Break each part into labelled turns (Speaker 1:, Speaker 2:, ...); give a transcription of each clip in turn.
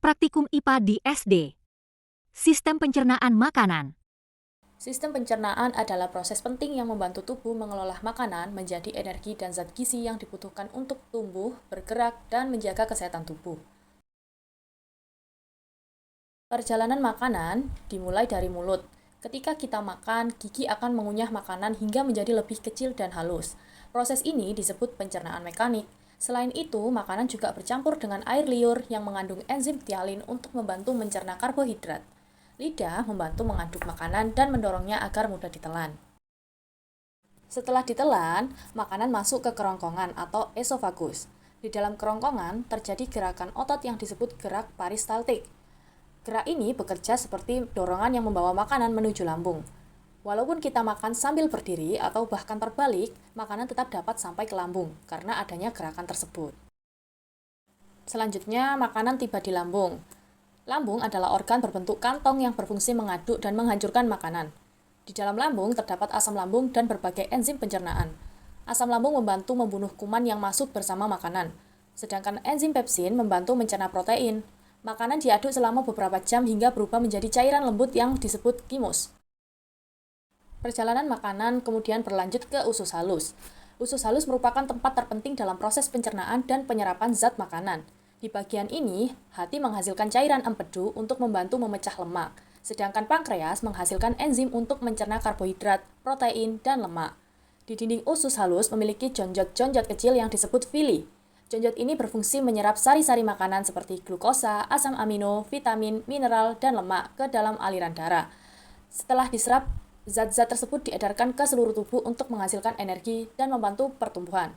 Speaker 1: Praktikum IPA di SD. Sistem pencernaan makanan.
Speaker 2: Sistem pencernaan adalah proses penting yang membantu tubuh mengelola makanan menjadi energi dan zat gizi yang dibutuhkan untuk tumbuh, bergerak, dan menjaga kesehatan tubuh. Perjalanan makanan dimulai dari mulut. Ketika kita makan, gigi akan mengunyah makanan hingga menjadi lebih kecil dan halus. Proses ini disebut pencernaan mekanik. Selain itu, makanan juga bercampur dengan air liur yang mengandung enzim ptyalin untuk membantu mencerna karbohidrat. Lidah membantu mengaduk makanan dan mendorongnya agar mudah ditelan. Setelah ditelan, makanan masuk ke kerongkongan atau esofagus. Di dalam kerongkongan terjadi gerakan otot yang disebut gerak peristaltik. Gerak ini bekerja seperti dorongan yang membawa makanan menuju lambung. Walaupun kita makan sambil berdiri atau bahkan terbalik, makanan tetap dapat sampai ke lambung karena adanya gerakan tersebut. Selanjutnya, makanan tiba di lambung. Lambung adalah organ berbentuk kantong yang berfungsi mengaduk dan menghancurkan makanan. Di dalam lambung terdapat asam lambung dan berbagai enzim pencernaan. Asam lambung membantu membunuh kuman yang masuk bersama makanan, sedangkan enzim pepsin membantu mencerna protein. Makanan diaduk selama beberapa jam hingga berubah menjadi cairan lembut yang disebut chymus. Perjalanan makanan kemudian berlanjut ke usus halus. Usus halus merupakan tempat terpenting dalam proses pencernaan dan penyerapan zat makanan. Di bagian ini, hati menghasilkan cairan empedu untuk membantu memecah lemak, sedangkan pankreas menghasilkan enzim untuk mencerna karbohidrat, protein, dan lemak. Di dinding usus halus memiliki jonjot-jonjot kecil yang disebut villi. Jonjot ini berfungsi menyerap sari-sari makanan seperti glukosa, asam amino, vitamin, mineral, dan lemak ke dalam aliran darah. Setelah diserap, zat-zat tersebut diedarkan ke seluruh tubuh untuk menghasilkan energi dan membantu pertumbuhan.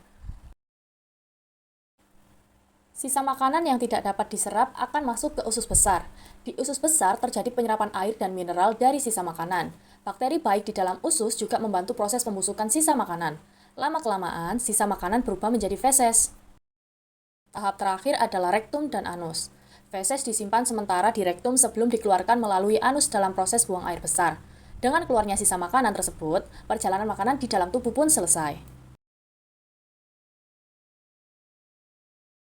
Speaker 2: Sisa makanan yang tidak dapat diserap akan masuk ke usus besar. Di usus besar terjadi penyerapan air dan mineral dari sisa makanan. Bakteri baik di dalam usus juga membantu proses pembusukan sisa makanan. Lama-kelamaan, sisa makanan berubah menjadi feses. Tahap terakhir adalah rektum dan anus. Feses disimpan sementara di rektum sebelum dikeluarkan melalui anus dalam proses buang air besar. Dengan keluarnya sisa makanan tersebut, perjalanan makanan di dalam tubuh pun selesai.